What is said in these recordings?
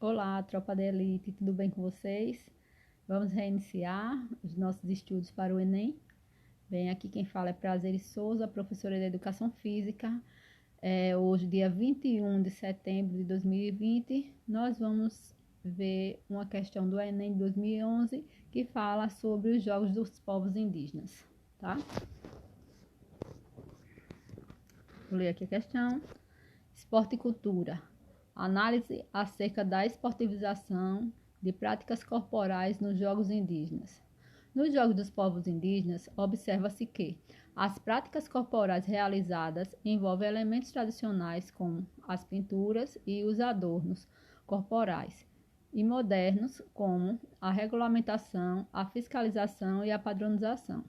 Olá, tropa da elite, tudo bem com vocês? Vamos reiniciar os nossos estudos para o Enem. Bem, aqui quem fala é Prazeres Souza, professora de Educação Física. Hoje, dia 21 de setembro de 2020, nós vamos ver uma questão do Enem de 2011 que fala sobre os Jogos dos Povos Indígenas, tá? Vou ler aqui a questão. Esporte e cultura. Análise acerca da esportivização de práticas corporais nos Jogos Indígenas. Nos Jogos dos Povos Indígenas, observa-se que as práticas corporais realizadas envolvem elementos tradicionais como as pinturas e os adornos corporais, e modernos como a regulamentação, a fiscalização e a padronização.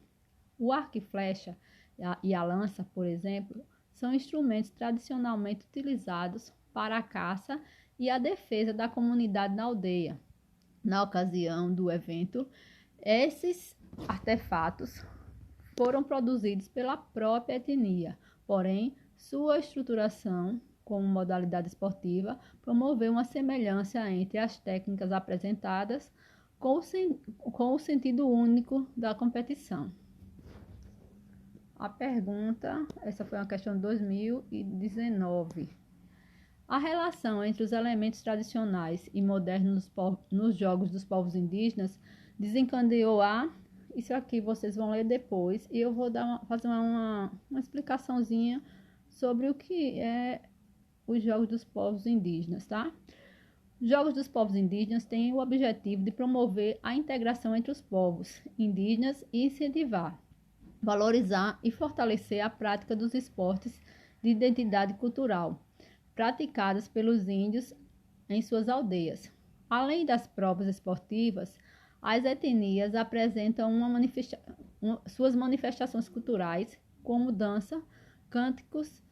O arco e flecha e a lança, por exemplo, são instrumentos tradicionalmente utilizados para a caça e a defesa da comunidade na aldeia. Na ocasião do evento, esses artefatos foram produzidos pela própria etnia, porém, sua estruturação como modalidade esportiva promoveu uma semelhança entre as técnicas apresentadas com o sentido único da competição. A pergunta, essa foi uma questão de 2019. A relação entre os elementos tradicionais e modernos nos Jogos dos Povos Indígenas desencadeou isso aqui vocês vão ler depois, e eu vou fazer uma explicaçãozinha sobre o que é os Jogos dos Povos Indígenas, tá? Os Jogos dos Povos Indígenas têm o objetivo de promover a integração entre os povos indígenas e incentivar, valorizar e fortalecer a prática dos esportes de identidade cultural praticadas pelos índios em suas aldeias. Além das provas esportivas, as etnias apresentam suas manifestações culturais, como dança, cânticos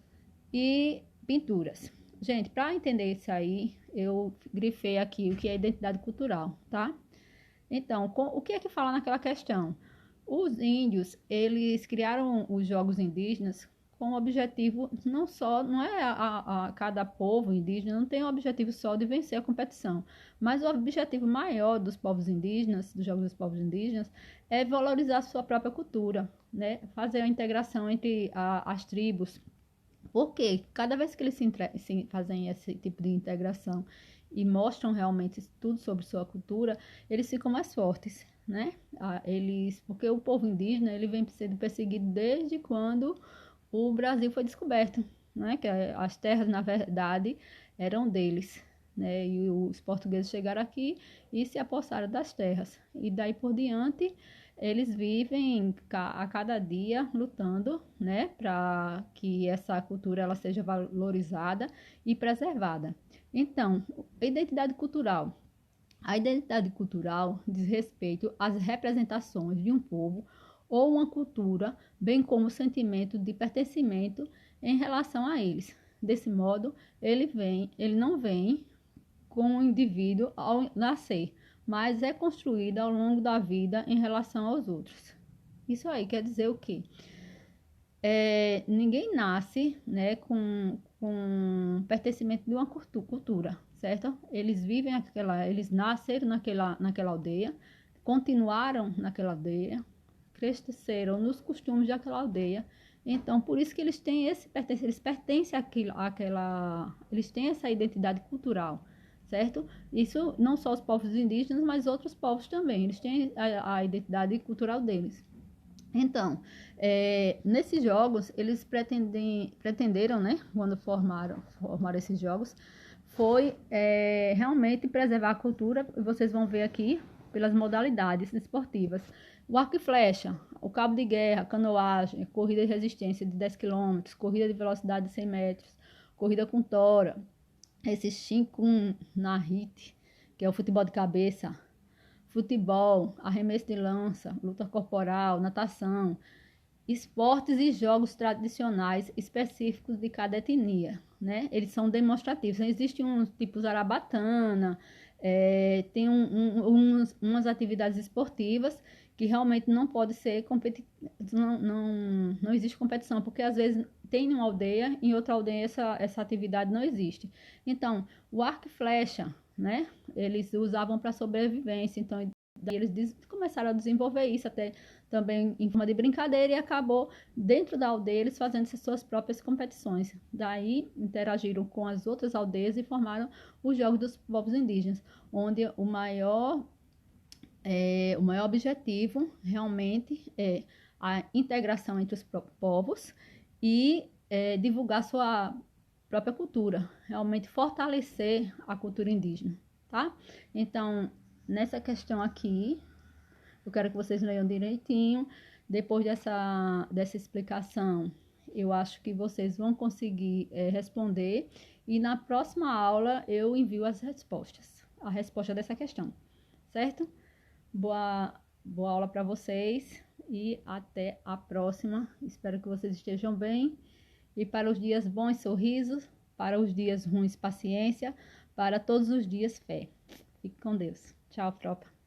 e pinturas. Gente, para entender isso aí, eu grifei aqui o que é identidade cultural, tá? Então, o que é que fala naquela questão? Os índios, eles criaram os Jogos Indígenas com o objetivo, não é cada povo indígena, não tem o objetivo só de vencer a competição, mas o objetivo maior dos povos indígenas, dos Jogos dos Povos Indígenas, é valorizar a sua própria cultura, né? Fazer a integração entre as tribos, porque cada vez que eles fazem esse tipo de integração e mostram realmente tudo sobre sua cultura, eles ficam mais fortes, né? Porque o povo indígena, ele vem sendo perseguido desde quando o Brasil foi descoberto, né? Que as terras, na verdade, eram deles, né? E os portugueses chegaram aqui e se apossaram das terras. E daí por diante, eles vivem a cada dia lutando, né? Para que essa cultura ela seja valorizada e preservada. Então, a identidade cultural. A identidade cultural diz respeito às representações de um povo ou uma cultura, bem como o sentimento de pertencimento em relação a eles. Desse modo, ele não vem com o indivíduo ao nascer, mas é construído ao longo da vida em relação aos outros. Isso aí quer dizer o quê? Ninguém nasce, né, com pertencimento de uma cultura, certo? Eles nasceram naquela aldeia, continuaram naquela aldeia, cresceram nos costumes daquela aldeia. Então, por isso que eles pertencem eles têm essa identidade cultural, certo? Isso não só os povos indígenas, mas outros povos também, eles têm a identidade cultural deles. Então, nesses jogos, eles pretenderam, né, quando formaram esses jogos, foi realmente preservar a cultura. Vocês vão ver aqui pelas modalidades esportivas. O arco e flecha, o cabo de guerra, canoagem, corrida de resistência de 10 km, corrida de velocidade de 100 metros, corrida com tora, esse Shinkun Nahit, que é o futebol de cabeça, futebol, arremesso de lança, luta corporal, natação, esportes e jogos tradicionais específicos de cada etnia, né? Eles são demonstrativos. Existem uns tipo zarabatana, Tem umas atividades esportivas que realmente não pode ser não existe competição, porque às vezes tem uma aldeia, em outra aldeia essa atividade não existe. Então, o arco e flecha, né? Eles usavam para sobrevivência, então daí eles começaram a desenvolver isso até também em forma de brincadeira e acabou dentro da aldeia eles fazendo suas próprias competições. Daí interagiram com as outras aldeias e formaram os Jogos dos Povos Indígenas, onde o maior objetivo realmente é a integração entre os povos e divulgar sua própria cultura, realmente fortalecer a cultura indígena, tá? Então, nessa questão aqui, eu quero que vocês leiam direitinho. Depois dessa explicação, eu acho que vocês vão conseguir responder. E na próxima aula eu envio as respostas, a resposta dessa questão, certo? Boa aula para vocês e até a próxima. Espero que vocês estejam bem. E para os dias bons, sorrisos. Para os dias ruins, paciência. Para todos os dias, fé. Fique com Deus. Tchau, tropa.